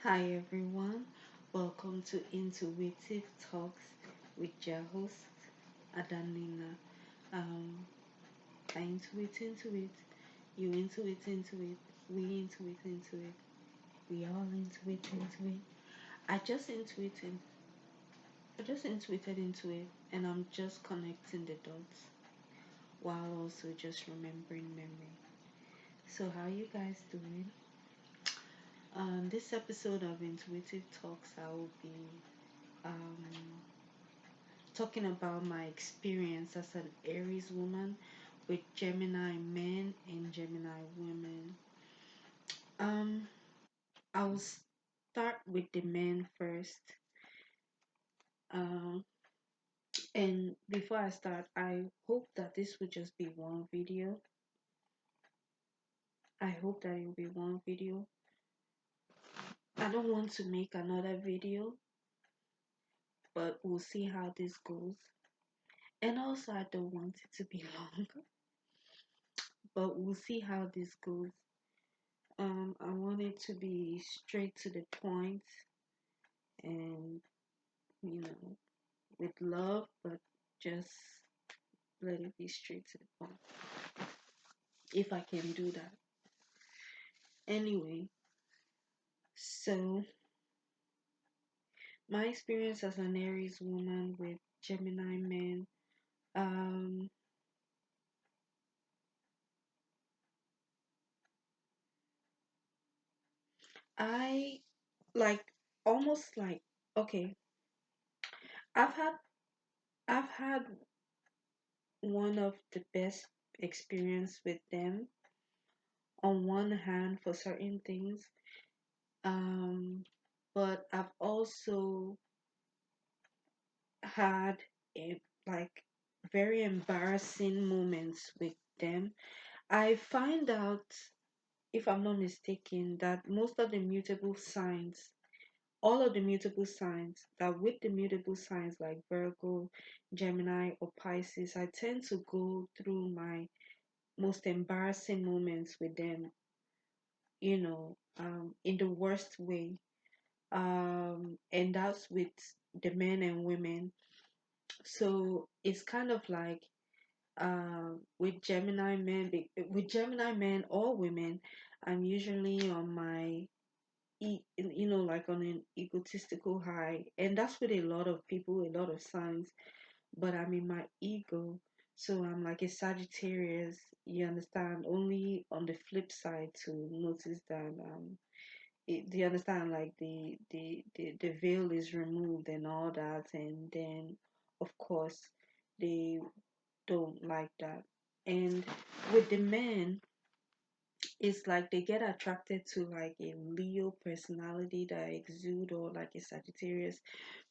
Hi everyone, welcome to Intuitive Talks with your host Adanina. Um, I intuit, you intuit, we intuit, we all intuit. I just intuited, I just intuited into it, and I'm just connecting the dots while also just remembering memory. So how you guys doing? This episode of Intuitive Talks, I will be um talking about my experience as an Aries woman with Gemini men and Gemini women. Um, I'll start with the men first. Um, and before I start, I hope that this will just be one video. I hope that it will be one video. I don't want to make another video, but we'll see how this goes. And also, I don't want it to be long, but we'll see how this goes. I want it to be straight to the point and, you know, with love, but just let it be straight to the point. If I can do that. Anyway, so my experience as an Aries woman with Gemini men, um, I like almost like okay, I've had I've had one of the best experience with them on one hand for certain things. Um, but I've also had a like very embarrassing moments with them. I find out, if I'm not mistaken, that most of the mutable signs, all of the mutable signs, that with the mutable signs like Virgo, Gemini, or Pisces, I tend to go through my most embarrassing moments with them, in the worst way. And that's with the men and women. So it's kind of like with Gemini men or women, I'm usually on my like on an egotistical high, and that's with a lot of people, a lot of signs. But I'm in my ego, so I'm like a Sagittarius. You understand? Only on the flip side to notice that do you understand, like the veil is removed and all that, and then of course they don't like that. And with the men, it's like they get attracted to like a Leo personality that I exude, or like a Sagittarius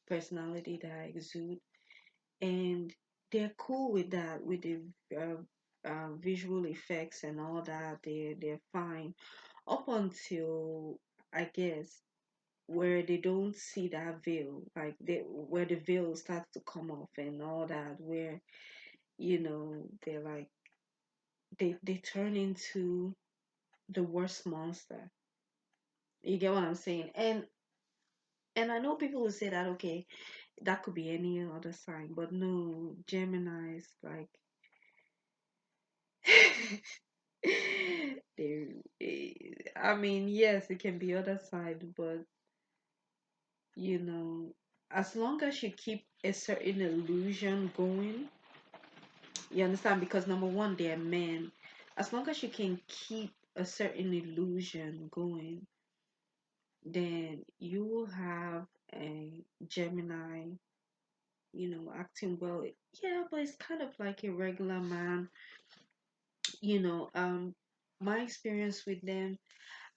personality that I exude, and they're cool with that, with the visual effects and all that. They're fine up until, I guess, where they don't see that veil, like where the veil starts to come off and all that, where they're like they turn into the worst monster. You get what I'm saying? And I know people will say that, okay, that could be any other sign, but no, Gemini is like they. I mean, yes, it can be other side, but you know, as long as you keep a certain illusion going, you understand? Because number one, they're men. As long as you can keep a certain illusion going, then you will have a Gemini, acting well. Yeah, but it's kind of like a regular man, you know. My experience with them,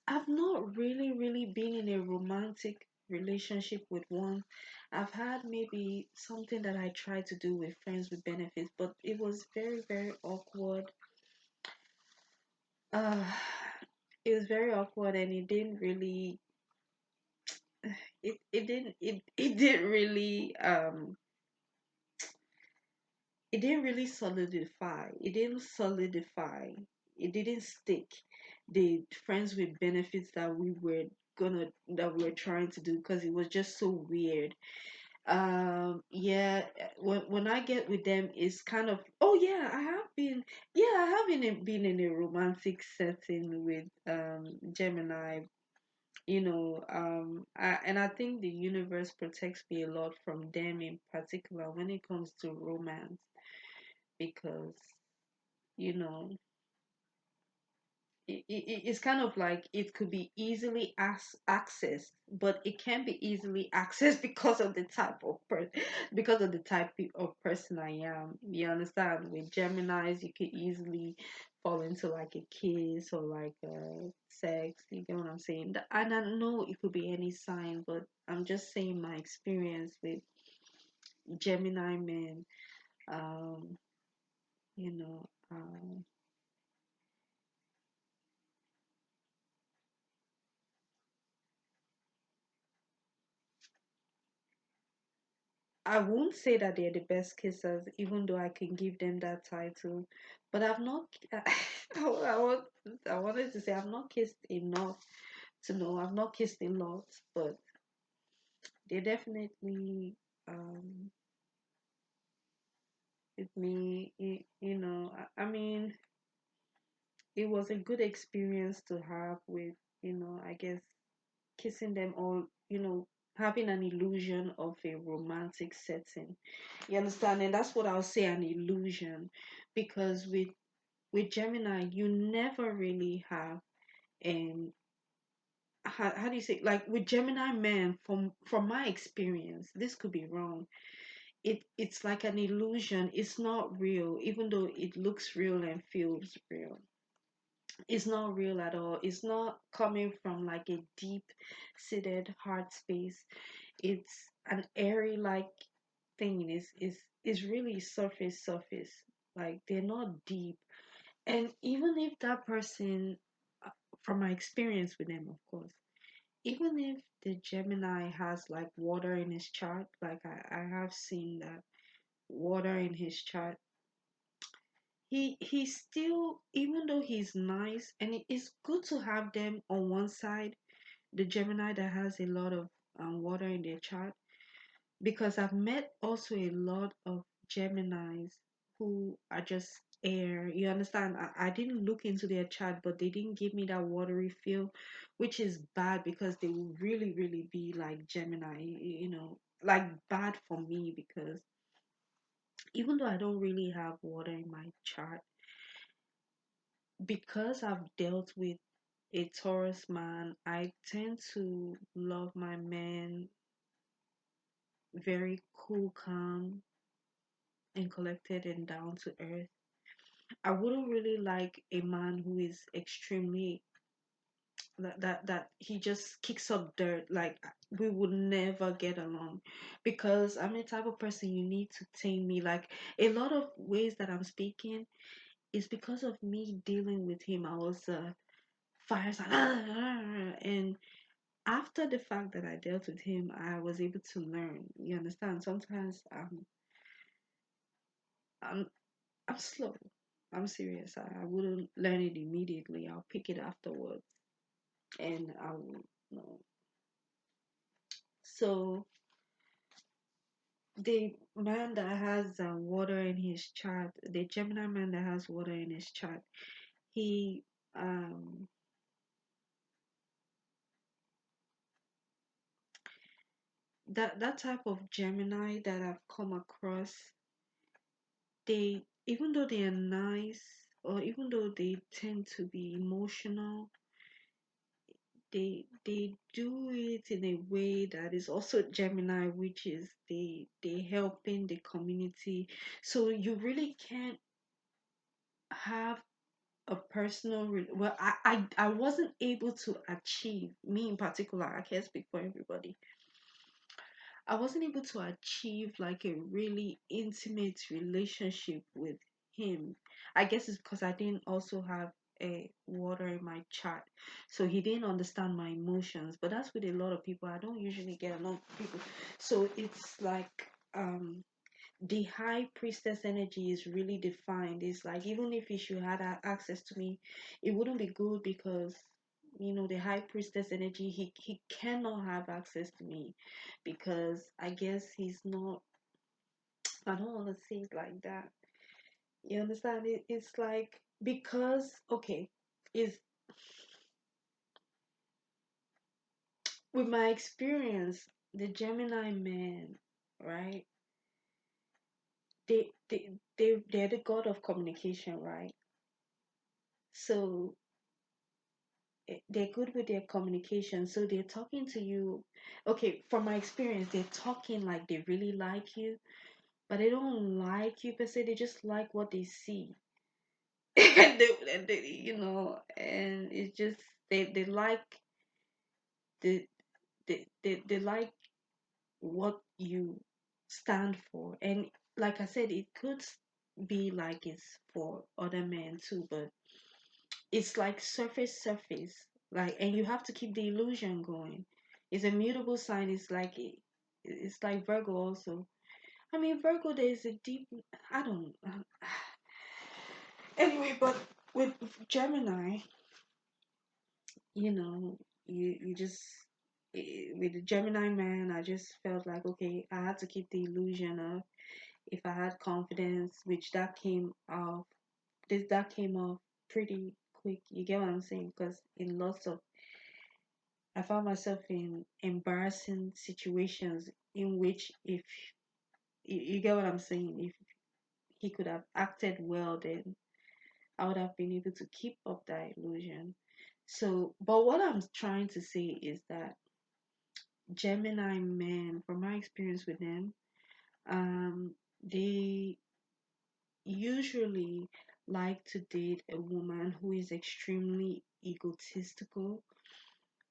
I've not really, really been in a romantic relationship with one. I've had maybe something that I tried to do with friends with benefits, but it was very, very awkward. Uh, it was very awkward, and it didn't really it didn't really solidify. It didn't stick. The friends with benefits that we were that we were trying to do, because it was just so weird. Yeah, when I get with them, it's kind of, oh yeah, I have been in a romantic setting with Gemini. And I think the universe protects me a lot from them in particular when it comes to romance, because you know it's kind of like it could be easily accessed, but it can be easily accessed because of the because of the type of person I am. You understand? With Geminis, you could easily fall into like a kiss or like sex. You get what I'm saying? And I know it could be any sign, but I'm just saying my experience with Gemini men. Um, you know. I won't say that they're the best kissers, even though I can give them that title. But I've not. I wanted to say I've not kissed enough to know. I've not kissed a lot, but they definitely with me. I mean, it was a good experience to have with. I guess kissing them all. Having an illusion of a romantic setting. You understand? And that's what I'll say, an illusion. Because with Gemini, you never really have, and how do you say, like with Gemini men, from my experience, this could be wrong. It's like an illusion. It's not real, even though it looks real and feels real. It's not real at all. It's not coming from like a deep seated heart space. It's an airy like thing. Is really surface. Like they're not deep. And even if that person, uh, from my experience with them, of course, even if the Gemini has like water in his chart, like I have seen that water in his chart, he still, even though he's nice, and it is good to have them on one side, the Gemini that has a lot of water in their chart, because I've met also a lot of Geminis who are just air. You understand? I didn't look into their chart, but they didn't give me that watery feel, which is bad because they will really, really be like Gemini, like bad for me, because even though I don't really have water in my chart, because I've dealt with a Taurus man, I tend to love my man very cool, calm, and collected and down to earth. I wouldn't really like a man who is extremely that he just kicks up dirt. Like we would never get along, because I'm the type of person you need to tame me. Like a lot of ways that I'm speaking is because of me dealing with him. I was fire sign, and after the fact that I dealt with him, I was able to learn. You understand? Sometimes I'm I'm slow. I'm serious. I wouldn't learn it immediately. I'll pick it afterwards, and I will know. So the man that has water in his chart, the Gemini man that has water in his chart, he um that type of Gemini that I've come across, they, even though they are nice, or even though they tend to be emotional, they do it in a way that is also Gemini, which is they helping the community. So you really can't have a well, I wasn't able to achieve, me in particular, I can't speak for everybody. I wasn't able to achieve like a really intimate relationship with him. I guess it's because I didn't also have a water in my chart. So he didn't understand my emotions. But that's with a lot of people. I don't usually get along with people. So it's like the high priestess energy is really defined. It's like even if he should have access to me, it wouldn't be good, because the high priestess energy, he cannot have access to me because I guess he's not. I don't want to say it like that. You understand? It's like because okay, is with my experience, the Gemini men, right? They're the god of communication, right? So they're good with their communication. So they're talking to you. Okay, from my experience, they're talking like they really like you, but they don't like you per se. They just like what they see, and they and it's just they like the they like what you stand for. And like I said, it could be like it's for other men too, but it's like surface. Like, and you have to keep the illusion going. It's a mutable sign. It's like Virgo also. I mean, Virgo, there's a deep. I don't. Anyway, but with Gemini, you know, you just with the Gemini man, I just felt like okay, I had to keep the illusion of if I had confidence, which that came off pretty quick. You get what I'm saying? Because in lots of I found myself in embarrassing situations in which if you get what I'm saying, if he could have acted well, then I would have been able to keep up that illusion. So, but what I'm trying to say is that Gemini men, from my experience with them, they usually like to date a woman who is extremely egotistical,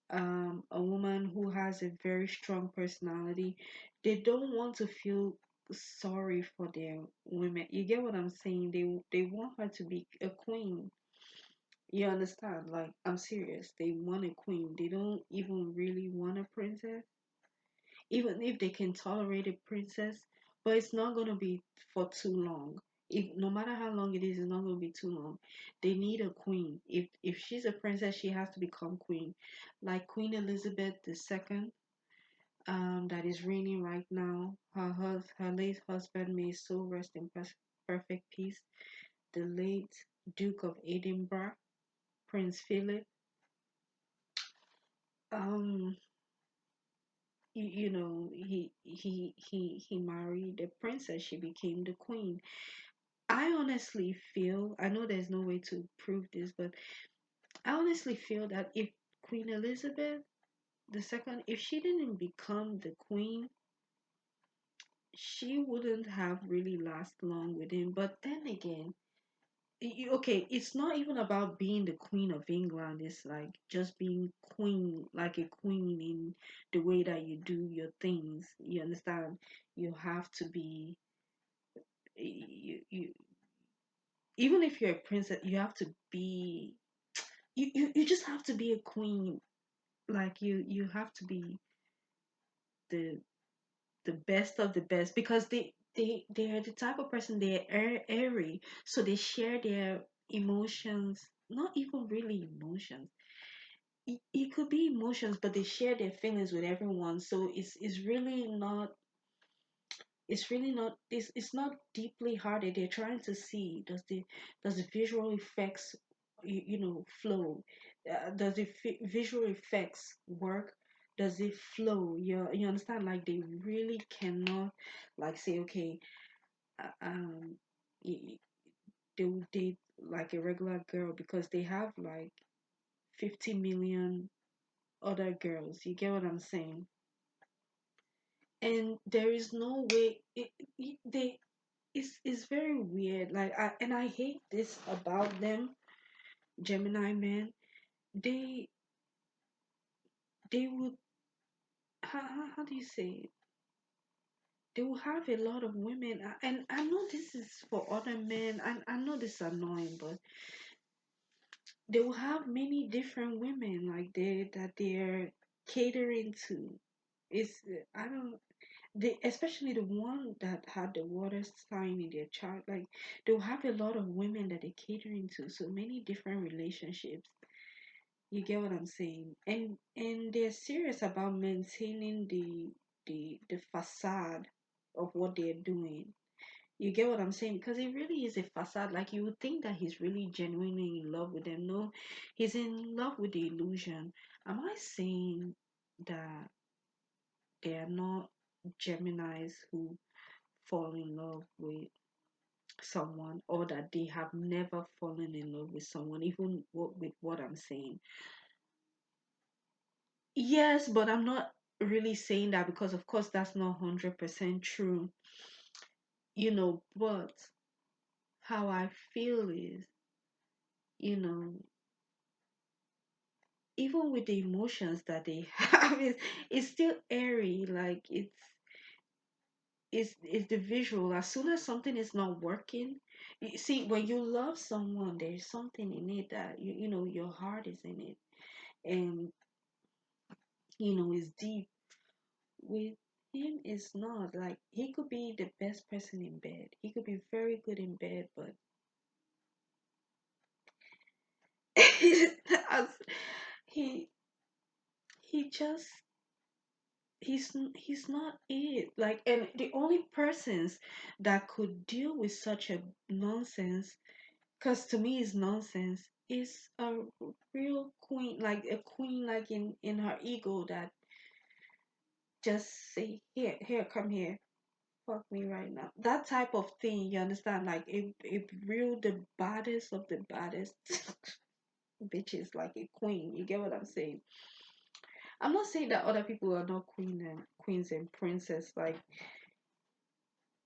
a woman who has a very strong personality. They don't want to feel sorry for their women. You get what I'm saying? They want her to be a queen. You understand? Like, I'm serious. They want a queen. They don't even really want a princess, even if they can tolerate a princess, but it's not gonna be for too long. If no matter how long it is, it's not gonna be too long. They need a queen. If she's a princess, she has to become queen, like Queen Elizabeth II, that is reigning right now. Her late husband, may his soul rest in perfect peace. The late Duke of Edinburgh, Prince Philip. Um, he married the princess. She became the queen. I honestly feel, I know there's no way to prove this, but I honestly feel that if Queen Elizabeth II, if she didn't become the queen, she wouldn't have really last long with him. But then again, okay, it's not even about being the Queen of England. It's like just being queen, like a queen in the way that you do your things. You understand? You have to be, you even if you're a princess, you have to be, you just have to be a queen. Like you have to be the the best of the best because they are the type of person, they're airy, so they share their emotions, not even really emotions. It could be emotions, but they share their feelings with everyone. So it's not deeply hearted. They're trying to see, does the visual effects flow, does the visual effects work, does it flow, you understand, like they really cannot like say okay, um y- they will date like a regular girl because they have like 50 million other girls. You get what I'm saying? And there is no way they it's very weird. Like I hate this about them, Gemini men. They they would how do you say it? They will have a lot of women, and I know this is for other men. I know this is annoying, but they will have many different women like they're catering to. It's I don't they especially the one that had the water sign in their chart, like they'll have a lot of women that they're catering to, so many different relationships. You get what I'm saying? And they're serious about maintaining the facade of what they're doing. You get what I'm saying? Because it really is a facade. Like you would think that he's really genuinely in love with them. No, he's in love with the illusion. Am I saying that they are not Geminis who fall in love with someone, or that they have never fallen in love with someone, even with what I'm saying? Yes, but I'm not really saying that because, of course, that's not 100% true, but how I feel is, you know, even with the emotions that they have, it's still airy. Like it's the visual. As soon as something is not working, you see, when you love someone, there's something in it that your heart is in it, and it's deep. With him, it's not like he could be the best person in bed. He could be very good in bed, but as he he just he's not it. Like, and the only persons that could deal with such a nonsense, because to me it's nonsense, is a real queen, like a queen, like in her ego, that just say, here, come here, fuck me right now. That type of thing, you understand? Like if real the baddest of the baddest bitches, like a queen. You get what I'm saying? I'm not saying that other people are not queens and princess. Like,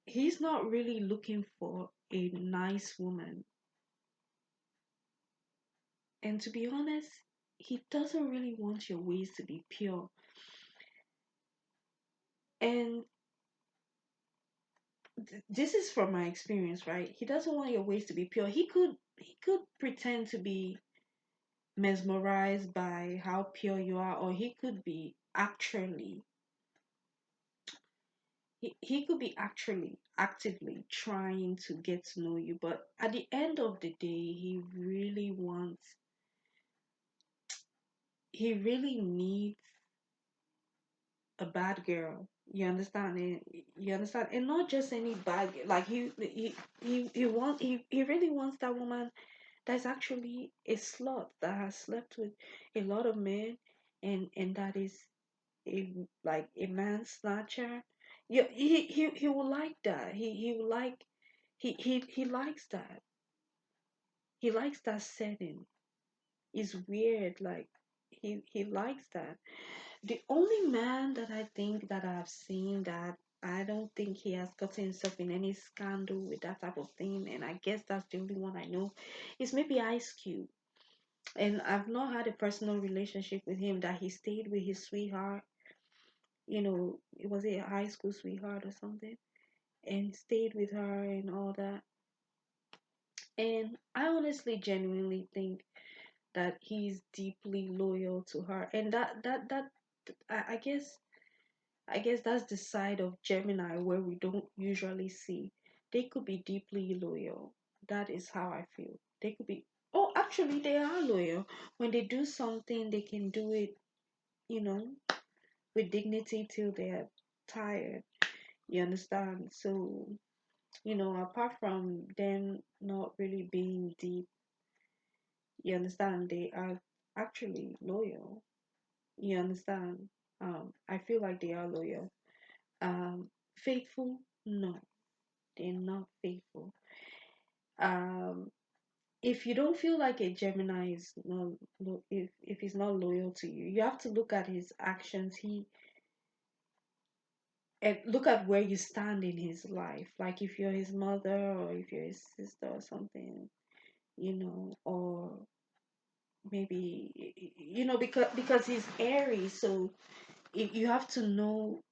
he's not really looking for a nice woman. And to be honest, he doesn't really want your ways to be pure. And this is from my experience, right? He doesn't want your ways to be pure. He could pretend to be mesmerized by how pure you are, or he could be actually actively trying to get to know you, but at the end of the day, he really needs a bad girl. You understand? You understand? And not just any bad girl. Like, he really wants that woman that's actually a slut, that has slept with a lot of men, and that is like a man snatcher. Yeah, he will like that. He will like he likes that. He likes that setting. It's weird. Like, he likes that. The only man that I think that I've seen that I don't think he has gotten himself in any scandal with that type of thing, and I guess that's the only one I know, is maybe Ice Cube. And I've not had a personal relationship with him, that he stayed with his sweetheart. It was a high school sweetheart or something, and stayed with her and all that. And I honestly, genuinely think that he's deeply loyal to her, and that I guess that's the side of Gemini where we don't usually see. They could be deeply loyal. That is how I feel. They could be. Oh, actually, they are loyal. When they do something, they can do it, you know, with dignity till they're tired. You understand? So, apart from them not really being deep, you understand, they are actually loyal. You understand? I feel like they are loyal. Faithful? No, they're not faithful. Um, if you don't feel like a Gemini is not, if he's not loyal to you, you have to look at his actions. And look at where you stand in his life. Like, if you're his mother, or if you're his sister or something, or maybe, because he's Aries, so you have to know,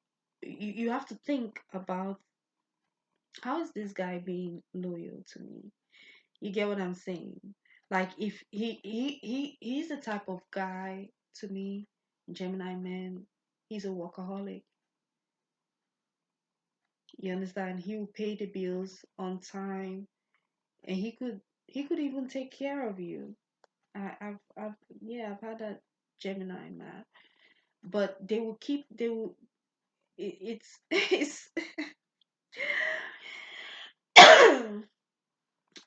you have to think about, how is this guy being loyal to me? You get what I'm saying? Like, if he's the type of guy, to me, Gemini man, he's a workaholic. You understand? He will pay the bills on time, and he could even take care of you. I've yeah, I've had a Gemini man, but they will it's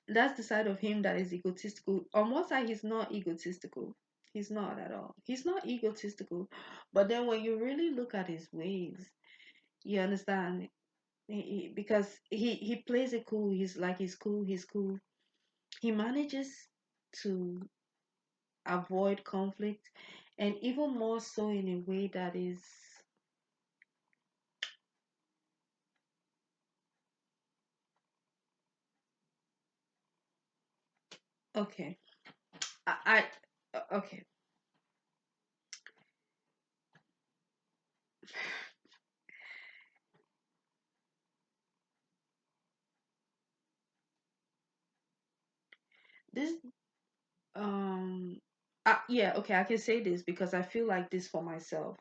that's the side of him that is egotistical. On one side, he's not egotistical. He's not at all. He's not egotistical. But then when you really look at his ways, you understand. Because he plays it cool. He's like he's cool. He's cool. He manages to avoid conflict, and even more so in a way that is okay. Okay. This yeah, okay, I can say this because I feel like this for myself.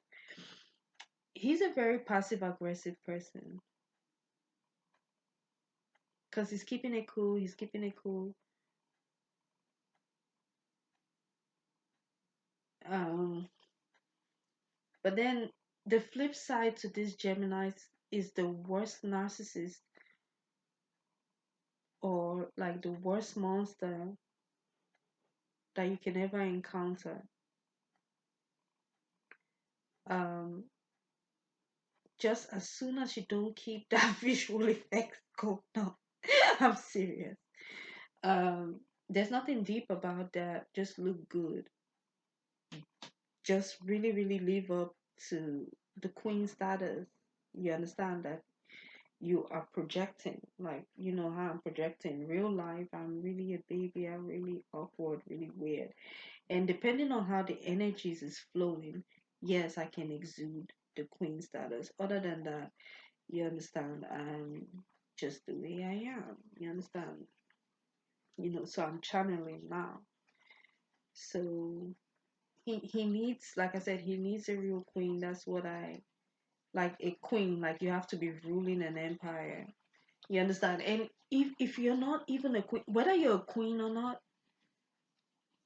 He's a very passive aggressive person because he's keeping it cool. He's keeping it cool. Um, but then the flip side to this Gemini is the worst narcissist or like the worst monster that you can ever encounter. Um, just as soon as you don't keep that visual effect going on, I'm serious. There's nothing deep about that. Just look good. Just really, really live up to the queen status. You understand that you are projecting, like you know how I'm projecting real life. I'm really a baby. I'm really awkward, really weird. And depending on how the energies is flowing, yes, I can exude the queen status. Other than that, you understand, I'm just the way I am. You understand? So I'm channeling now. So he needs, like I said, he needs a real queen. That's what I like, a queen. Like you have to be ruling an empire. You understand? And if you're not even a queen, whether you're a queen or not,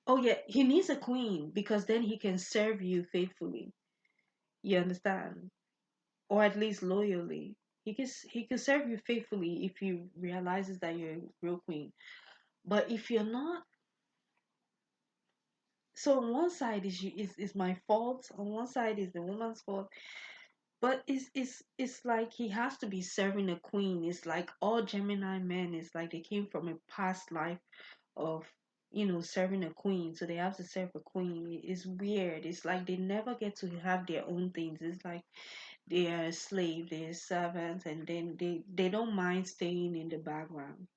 oh yeah, he needs a queen because then he can serve you faithfully. You understand? Or at least loyally. He can serve you faithfully if he realizes that you're a real queen. But if you're not, so on one side is my fault. On one side is the woman's fault. But it's like he has to be serving a queen. It's like all Gemini men. It's like they came from a past life of serving a queen, so they have to serve a queen. It's weird. It's like they never get to have their own things. It's like they are a slave, they're servants, and then they don't mind staying in the background.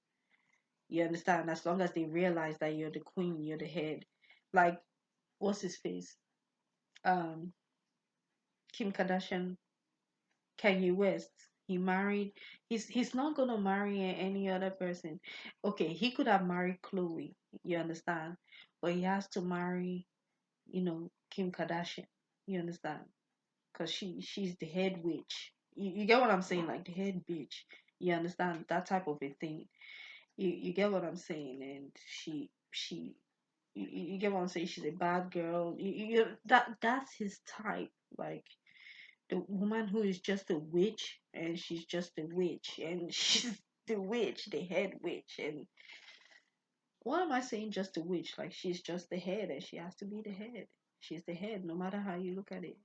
You understand? As long as they realize that you're the queen, you're the head. Like what's his face? Um, Kim Kardashian, Kanye West. He married. He's not gonna marry any other person. Okay, he could have married Chloe. You understand? But he has to marry, Kim Kardashian. You understand? Because she's the head witch. You get what I'm saying? Like the head bitch. You understand that type of a thing. You get what I'm saying? And you get what I'm saying? She's a bad girl. That's his type. Like the woman who is just a witch, and she's just a witch, and she's the witch, the head witch. And what am I saying? Just a witch? Like she's just the head, and she has to be the head. She's the head, no matter how you look at it.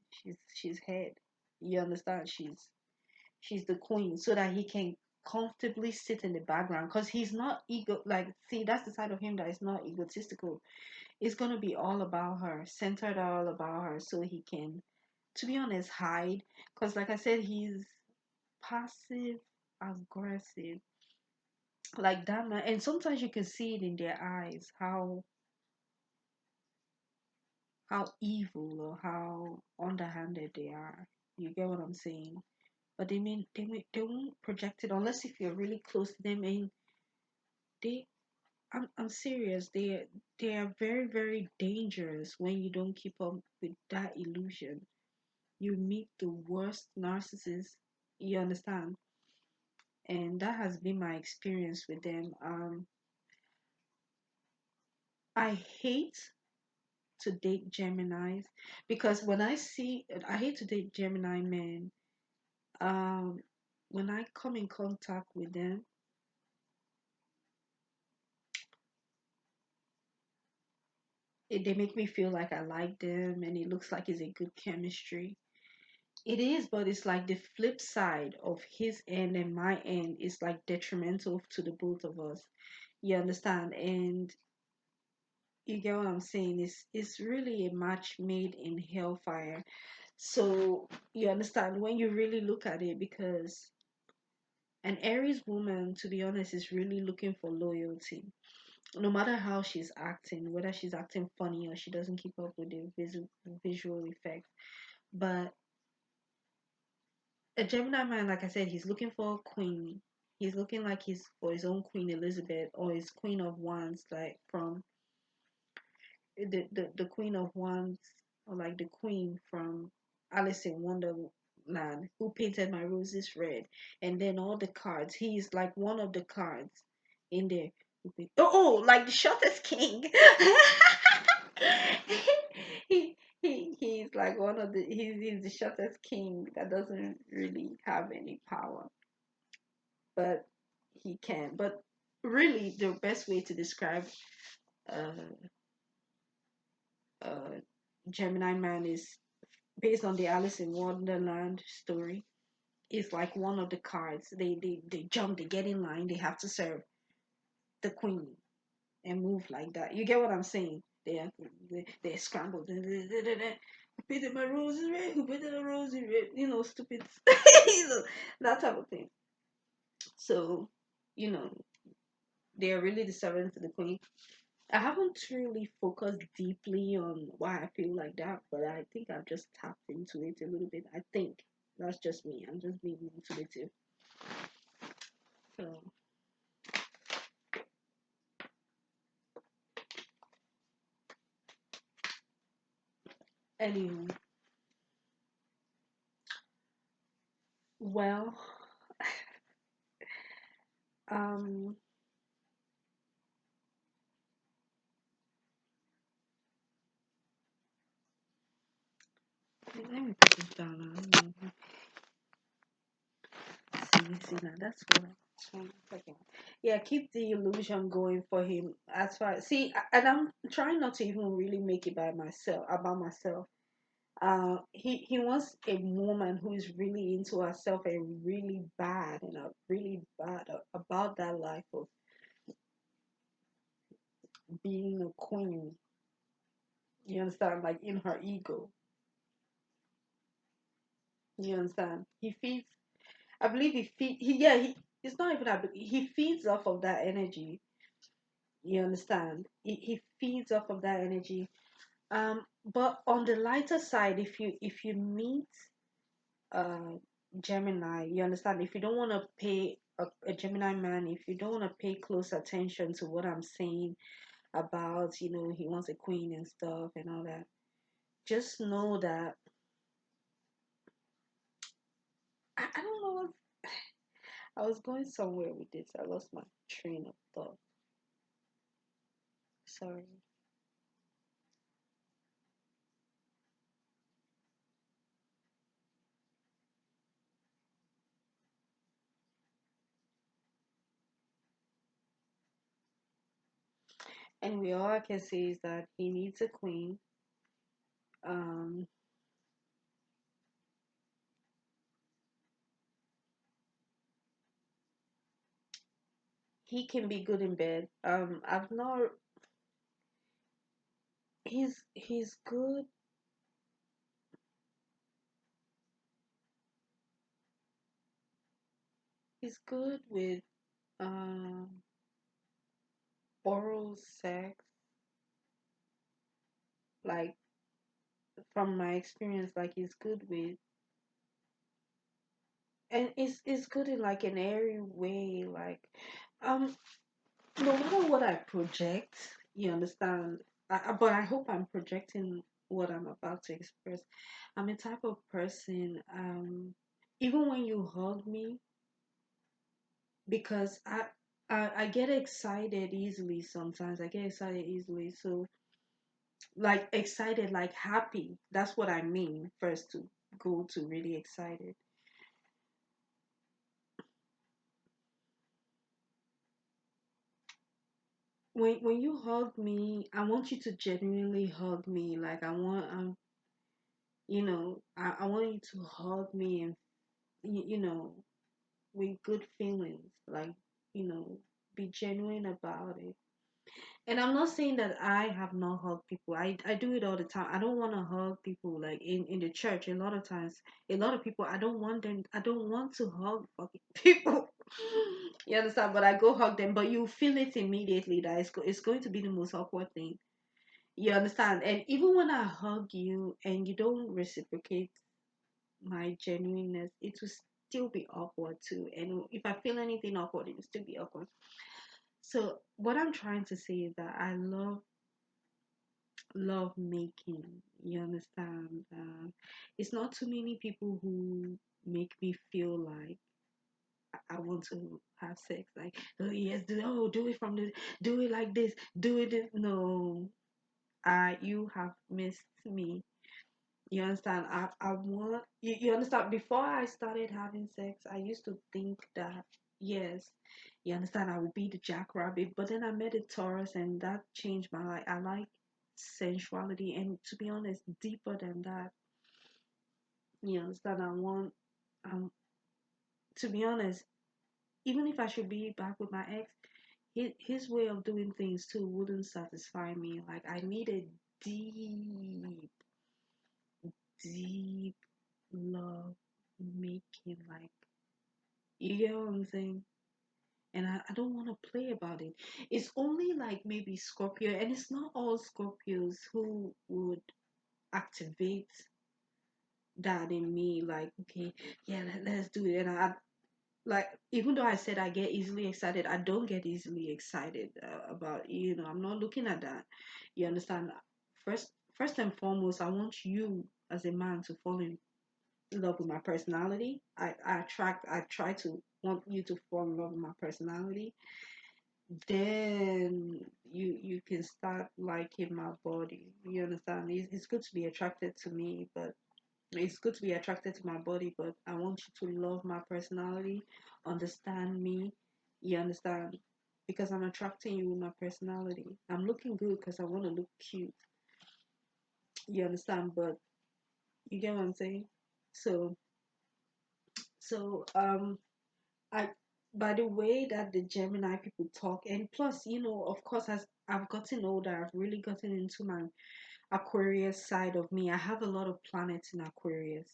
She's head. You understand? She's the queen, so that he can comfortably sit in the background because he's not ego. Like, see, that's the side of him that is not egotistical. It's gonna be all about her, centered all about her, so he can, to be honest, hide. Because, like I said, he's passive aggressive, like that man. And sometimes you can see it in their eyes how evil or how underhanded they are. You get what I'm saying? But they won't project it unless if you're really close to them. And they I'm serious. They are very, very dangerous when you don't keep up with that illusion. You meet the worst narcissists. You understand? And that has been my experience with them. I hate. to date Geminis because when I hate to date Gemini men. Um, when I come in contact with them, they make me feel like I like them, and it looks like it's a good chemistry. It is, but it's like the flip side of his end and my end is like detrimental to the both of us. You understand? And you get what I'm saying? It's really a match made in hellfire. So you understand when you really look at it, because an Aries woman, to be honest, is really looking for loyalty. No matter how she's acting, whether she's acting funny or she doesn't keep up with the visual effect. But a Gemini man, like I said, he's looking for a queen. He's looking like he's for his own Queen Elizabeth or his Queen of Wands, like from the Queen of Wands, or like the Queen from Alice in Wonderland, who painted my roses red, and then all the cards. He's like one of the cards in there. Like the shortest king. He's like one of the he's the shortest king that doesn't really have any power, but he can. But really, the best way to describe uh, uh, Gemini man is based on the Alice in Wonderland story. Is like one of the cards. They jump, they get in line, they have to serve the queen and move like that. You get what I'm saying? They scramble. Who painted my roses red? Who painted the roses red? Stupid. That type of thing. So, you know, they are really the servants to the queen. I haven't really focused deeply on why I feel like that, but I think I've just tapped into it a little bit. I think that's just me. I'm just being intuitive. So, anyway, well, um, let me put this down now. See now, that's what I'm talking about. Yeah, keep the illusion going for him. As far see, and I'm trying not to even really make it by myself about myself. He wants a woman who is really into herself and really bad and really bad about that life of being a queen. You understand? Like in her ego. You understand? He feeds. I believe he feed. Yeah. It's not even that. But he feeds off of that energy. You understand? He feeds off of that energy. But on the lighter side, if you meet uh Gemini, you understand, if you don't want to pay a Gemini man, if you don't want to pay close attention to what I'm saying about, he wants a queen and stuff and all that, just know that I don't know what I was going somewhere with this. I lost my train of thought. Sorry. Anyway, all I can say is that he needs a queen. Um, he can be good in bed. I've not. He's good. He's good with um oral sex, like from my experience, like he's good with, and it's good in like an airy way, like um no matter what I project, you understand. But I hope I'm projecting what I'm about to express. I'm a type of person. Even when you hug me, because I get excited easily. Sometimes I get excited easily, so like excited, like happy. That's what I mean. First to go to really excited. When you hug me, I want you to genuinely hug me. Like I want I want you to hug me and with good feelings. Like, you know, be genuine about it. And I'm not saying that I have not hugged people. I do it all the time. I don't want to hug people like in the church. A lot of times, a lot of people, I don't want to hug fucking people. You understand? But I go hug them. But you feel it immediately that it's going to be the most awkward thing. You understand? And even when I hug you and you don't reciprocate my genuineness, it will still be awkward too. And if I feel anything awkward, it will still be awkward. So what I'm trying to say is that I love making. You understand? It's not too many people who make me feel like I want to have sex. Like, oh yes, do it from this, do it like this, do it. No, you have missed me. You understand? I want you understand. Before I started having sex, I used to think that yes, you understand, I would be the jackrabbit. But then I met a Taurus, and that changed my life. I like sensuality, and to be honest, deeper than that. You understand? Um, to be honest, even if I should be back with my ex, his way of doing things too wouldn't satisfy me. Like I needed deep, deep love making, like, you get what I'm saying? And I don't want to play about it. It's only like maybe Scorpio, and it's not all Scorpios who would activate that in me. Like, okay, yeah, let's do it. And I like, even though I said I get easily excited, I don't get easily excited about, I'm not looking at that. You understand? First and foremost, I want you as a man to fall in love with my personality. I try to want you to fall in love with my personality. Then you can start liking my body. You understand? It's good to be attracted to me, but it's good to be attracted to my body, but I want you to love my personality, understand me. You understand? Because I'm attracting you with my personality. I'm looking good because I want to look cute. You understand? But you get what I'm saying? So so I by the way that the Gemini people talk, and plus, of course, as I've gotten older, I've really gotten into my Aquarius side of me. I have a lot of planets in Aquarius.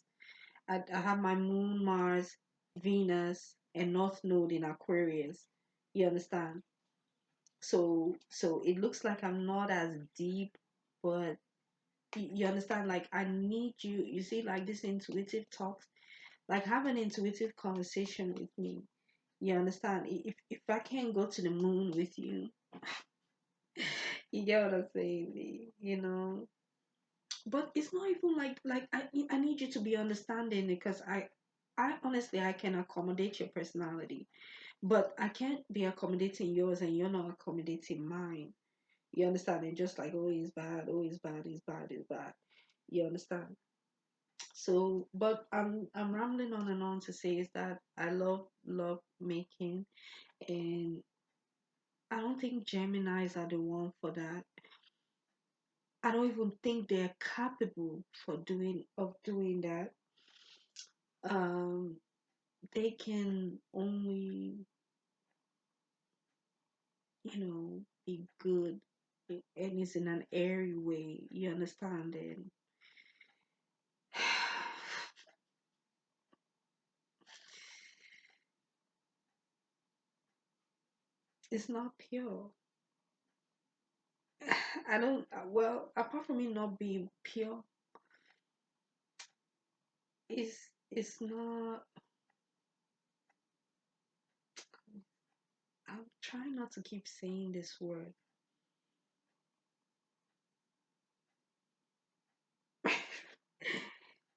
I have my moon, Mars, Venus, and North Node in Aquarius. You understand? So it looks like I'm not as deep, but you understand? Like I need you. You see, like this intuitive talks, like have an intuitive conversation with me. You understand? If I can't go to the moon with you, you get what I'm saying? But it's not even like I need you to be understanding, because I honestly I can accommodate your personality, but I can't be accommodating yours and you're not accommodating mine. You understand? And just like, oh, he's bad, oh, he's bad, he's bad, he's bad. You understand? So, but I'm rambling on and on to say is that I love making, and I don't think Geminis are the one for that. I don't even think they're capable for doing that. Um, they can only, be good, and it's in an airy way. You understand? And it's not pure. I don't. Well, apart from it not being pure, it's not. I'm trying not to keep saying this word.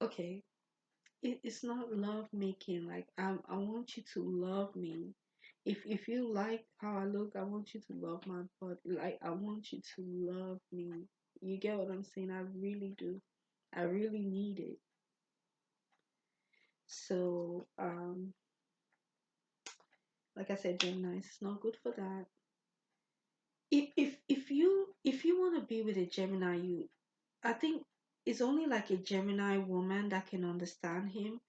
Okay, it's not love making. Like I want you to love me. If you like how I look, I want you to love my body. Like I want you to love me. You get what I'm saying? I really do. I really need it. So, like I said, Gemini, it's not good for that. If you want to be with a Gemini, I think it's only like a Gemini woman that can understand him,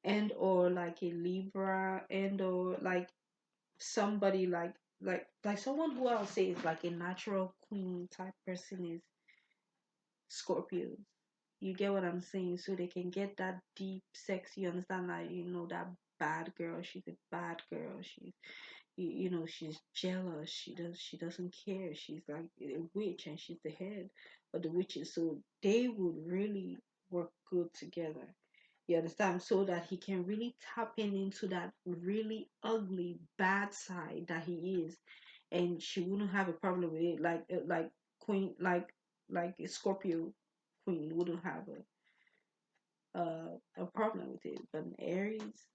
and or like a Libra, and or like somebody like someone who I'll say is like a natural queen type person is Scorpio. You get what I'm saying? So they can get that deep sex. You understand? Like, that bad girl. She's a bad girl. She's jealous. She doesn't care. She's like a witch, and she's the head of the witches. So they would really work good together. You understand? So that he can really tap into that really ugly, bad side that he is, and she wouldn't have a problem with it. Like Queen, like a Scorpio Queen wouldn't have a problem with it, but an Aries,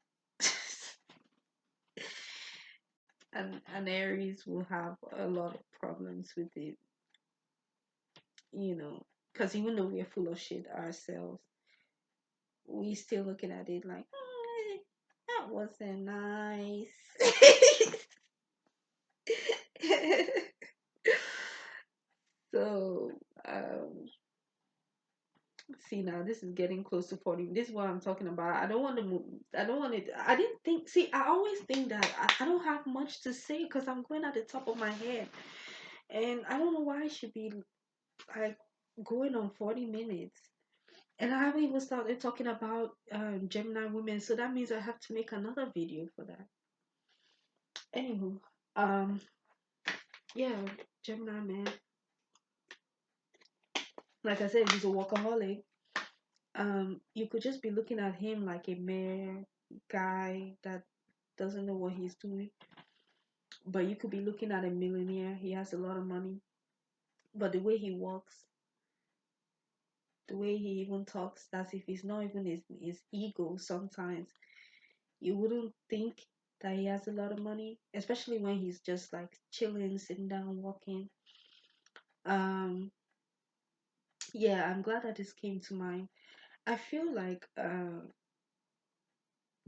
an Aries will have a lot of problems with it. Because even though we're full of shit ourselves, we still looking at it like, that wasn't nice. So, um, see, now this is getting close to 40. This is what I'm talking about. I don't want to move. I don't want it. I didn't think. See, I always think that I don't have much to say because I'm going at the top of my head, and I don't know why I should be like going on 40 minutes. And I haven't even started talking about Gemini women, so that means I have to make another video for that. Anywho, um, yeah, Gemini man. Like I said, he's a workaholic. You could just be looking at him like a mere guy that doesn't know what he's doing. But you could be looking at a millionaire. He has a lot of money, but the way he walks, the way he even talks, as if it's not even his ego. Sometimes you wouldn't think that he has a lot of money, especially when he's just like chilling, sitting down, walking. Um, yeah, I'm glad that this came to mind. I feel like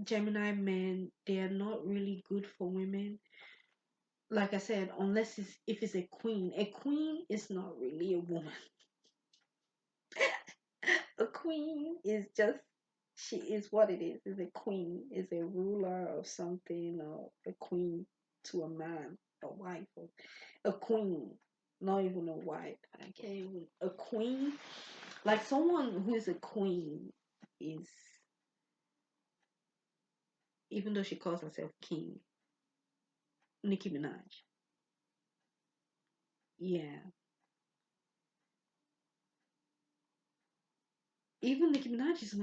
Gemini men, they are not really good for women. Like I said, unless if it's a queen. A queen is not really a woman. A queen is just, she is what it is. Is a queen, is a ruler of something, or a queen to a man, a wife, or a queen, not even a wife. I can't even, a queen, like someone who is a queen is, even though she calls herself king, Nicki Minaj. Yeah, even Nicki Minaj is,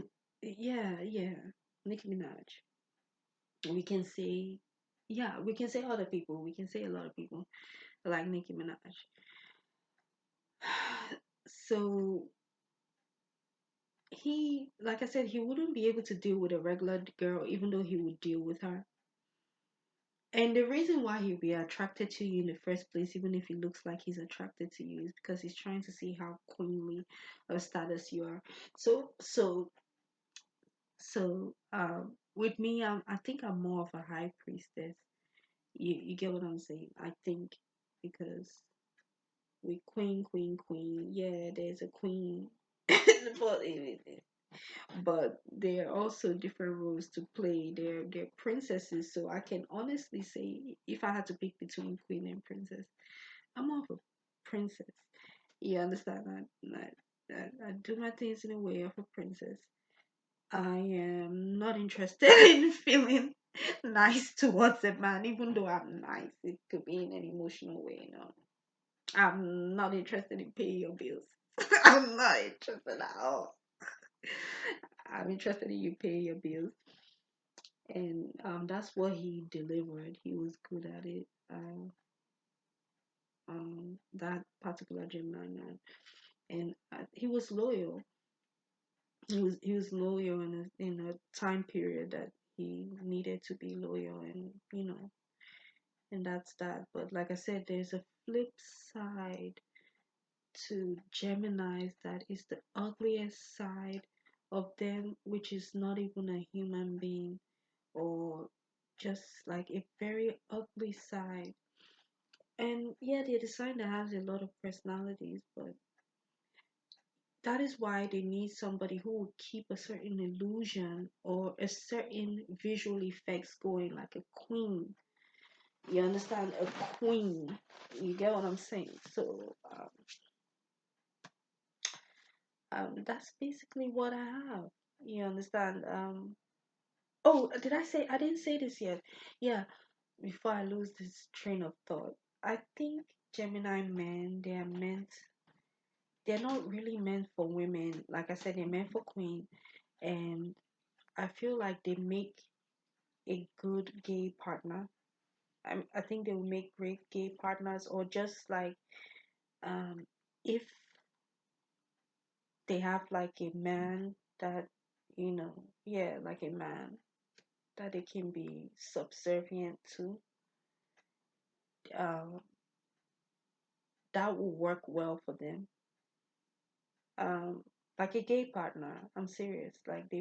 yeah, Nicki Minaj. We can say, yeah, we can say other people. We can say a lot of people like Nicki Minaj. So he, like I said, he wouldn't be able to deal with a regular girl, even though he would deal with her. And the reason why he'll be attracted to you in the first place, even if he looks like he's attracted to you, is because he's trying to see how queenly or status you are. So, with me, I think I'm more of a high priestess. You get what I'm saying? I think because we queen. Yeah, there's a queen, but there are also different roles to play. They're princesses, so I can honestly say if I had to pick between queen and princess, I'm more of a princess. You understand that? I do my things in a way of a princess. I am not interested in feeling nice towards a man, even though I'm nice. It could be in an emotional way. I'm not interested in paying your bills. I'm not interested at all. I'm interested in you paying your bills. And that's what he delivered. He was good at it. That particular Gemini man, and he was loyal. He was loyal in a time period that he needed to be loyal, and that's that. But like I said, there's a flip side to Geminis that is the ugliest side of them, which is not even a human being, or just like a very ugly side. And yeah, they're the sign that has a lot of personalities, but that is why they need somebody who will keep a certain illusion or a certain visual effects going, like a queen. You understand? A queen. You get what I'm saying? So, that's basically what I have. You understand? Oh, did I say? I didn't say this yet. Yeah, before I lose this train of thought, I think Gemini men, they're not really meant for women. Like I said, they're meant for queen. And I feel like they make a good gay partner. I think they will make great gay partners, or just like, um, if they have like a man that, yeah, like a man that they can be subservient to, um, that will work well for them. Um, like a gay partner, I'm serious. Like I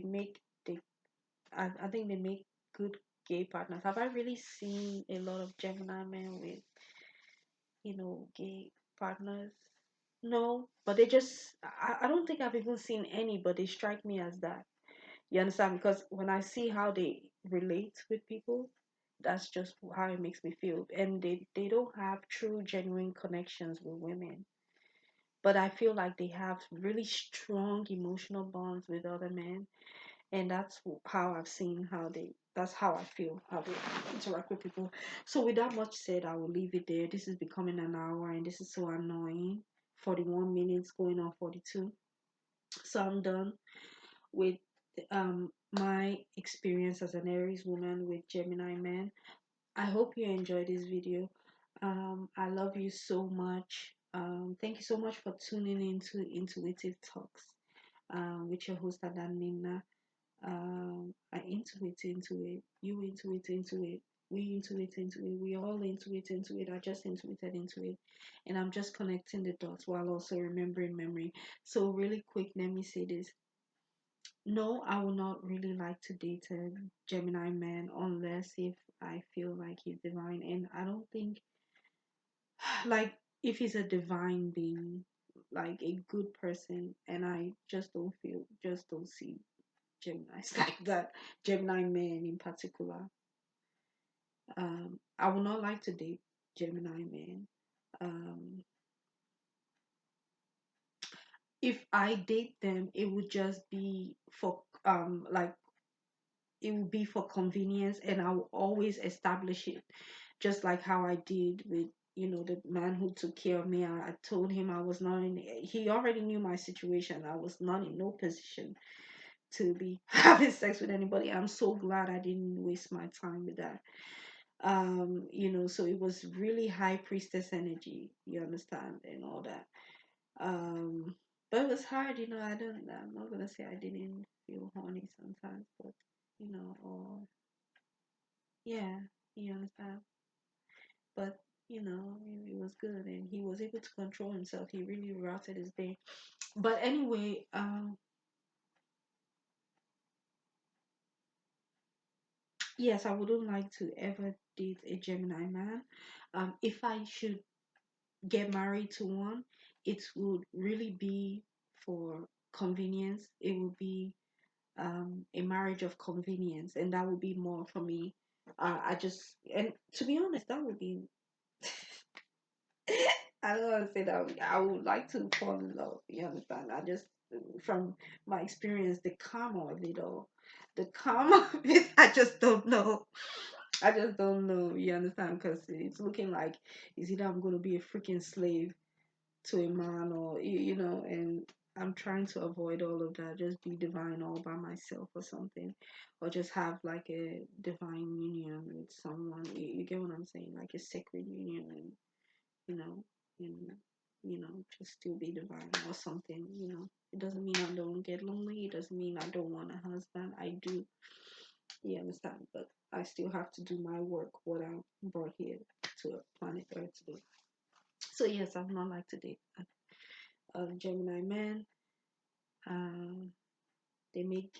think they make good gay partners. Have I really seen a lot of Gemini men with, gay partners? No, but I don't think I've even seen any, but they strike me as that. You understand? Because when I see how they relate with people, that's just how it makes me feel. And they don't have true, genuine connections with women. But I feel like they have really strong emotional bonds with other men. And that's how I've seen that's how I feel, how they interact with people. So, with that much said, I will leave it there. This is becoming an hour, and this is so annoying. 41 minutes going on 42. So, I'm done with my experience as an Aries woman with Gemini man. I hope you enjoyed this video. I love you so much. Thank you so much for tuning into Intuitive Talks with your host Adanina. I intuit into it. You intuit into it. We intuit into it. We all intuit into it. I just intuited into it, and I'm just connecting the dots while also remembering memory. So really quick, let me say this. No, I would not really like to date a Gemini man unless if I feel like he's divine. And I don't think, like, if he's a divine being, like a good person, and I just don't see Geminis like that, Gemini men in particular. I would not like to date Gemini men. Um, if I date them, it would just be for like it will be for convenience, and I will always establish it, just like how I did with, the man who took care of me. I told him I was not in, he already knew my situation. I was not in no position to be having sex with anybody. I'm so glad I didn't waste my time with that. So it was really high priestess energy, you understand, and all that. um but it was hard. I'm not gonna say I didn't feel horny sometimes, but or yeah, you understand. But it was good, and he was able to control himself. He really routed his day. But anyway, yes, I wouldn't like to ever date a Gemini man. If I should get married to one, it would really be for convenience. It would be a marriage of convenience, and that would be more for me. And to be honest, that would be I don't want to say that. I would like to fall in love. You understand? From my experience, the karma of it all, the karma of it, I just don't know. I just don't know. You understand? Because it's looking like it's either I'm going to be a freaking slave to a man, or and I'm trying to avoid all of that. Just be divine all by myself or something, or just have like a divine union with someone. You get what I'm saying? Like a sacred union, and you know, and just still be divine or something. It doesn't mean I don't get lonely. It doesn't mean I don't want a husband. I do. You understand? But I still have to do my work. What I'm brought here to planet Earth to do. So yes, I'm not like to date Gemini men. Um, they make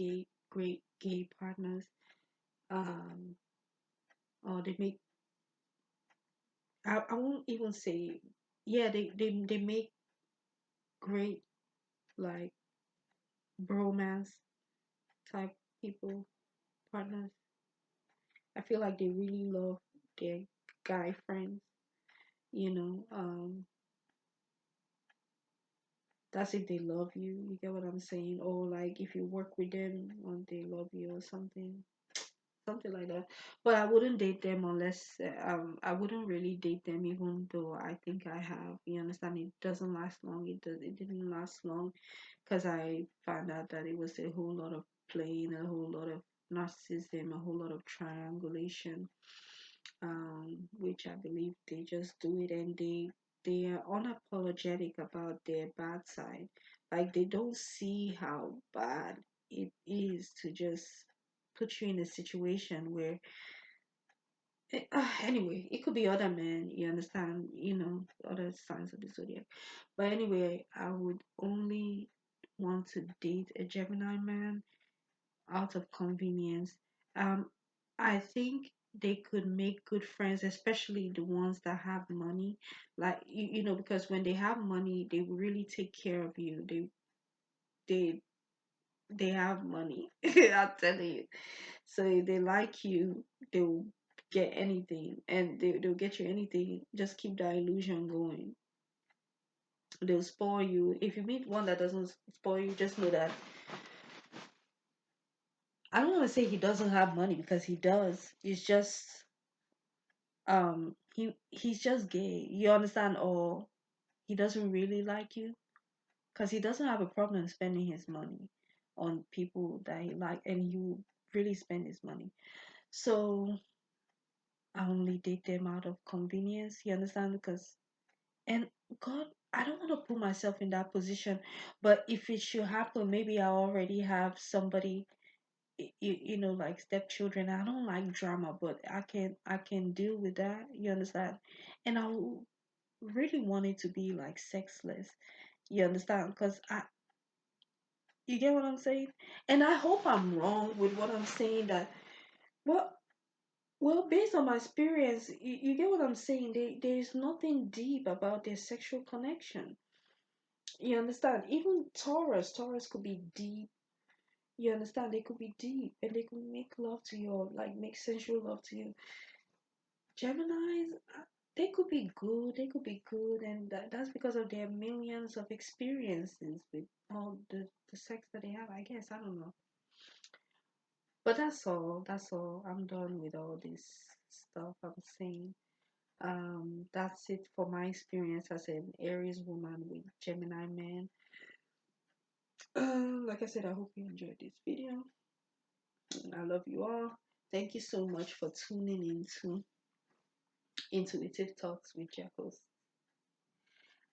great gay partners. Um, or they make, I won't even say, yeah, they make great, like, bromance type people, partners. I feel like they really love their guy friends, you know. That's if they love you. You get what I'm saying? Or like if you work with them, or they love you or something, something like that. But I wouldn't date them unless I wouldn't really date them even though I think I have. You understand? It doesn't last long. It didn't last long because I found out that it was a whole lot of playing, a whole lot of narcissism, a whole lot of triangulation, which I believe they just do it, and they are unapologetic about their bad side. Like they don't see how bad it is to just put you in a situation where anyway, it could be other men, you understand, other signs of the zodiac. But anyway, I would only want to date a Gemini man out of convenience. Um, I think they could make good friends, especially the ones that have money. Like because when they have money, they will really take care of you. They they have money. I'll tell you. So if they like you, they'll get anything, and they'll get you anything. Just keep that illusion going. They'll spoil you. If you meet one that doesn't spoil you, just know that I don't want to say he doesn't have money because he does. It's just he's just gay. You understand? Or he doesn't really like you because he doesn't have a problem spending his money on people that he like, and you really spend his money. So I only date them out of convenience. You understand? Because and God, I don't want to put myself in that position, but if it should happen, maybe I already have somebody, like stepchildren. I don't like drama, but I can deal with that. You understand? And I really want it to be like sexless. You understand? Because you get what I'm saying? And I hope I'm wrong with what I'm saying. That well, well, based on my experience, you get what I'm saying. There's nothing deep about their sexual connection. You understand? Even Taurus could be deep. You understand? They could be deep and they could make love to you, or like make sensual love to you. Geminis, they could be good. They could be good, and that's because of their millions of experiences with all the sex that they have. I guess I don't know, but that's all. That's all. I'm done with all this stuff I'm saying. That's it for my experience as an Aries woman with Gemini man. Like I said, I hope you enjoyed this video. I love you all. Thank you so much for tuning into Intuitive Talks with Jackals.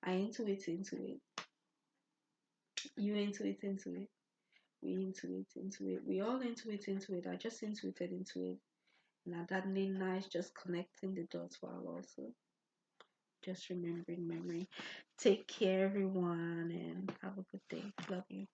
I intuit into it. You intuit into it. We intuit into it. We all intuit into it. I just intuited into it. And that nice just connecting the dots while also just remembering memory. Take care, everyone, and have a good day. Love you.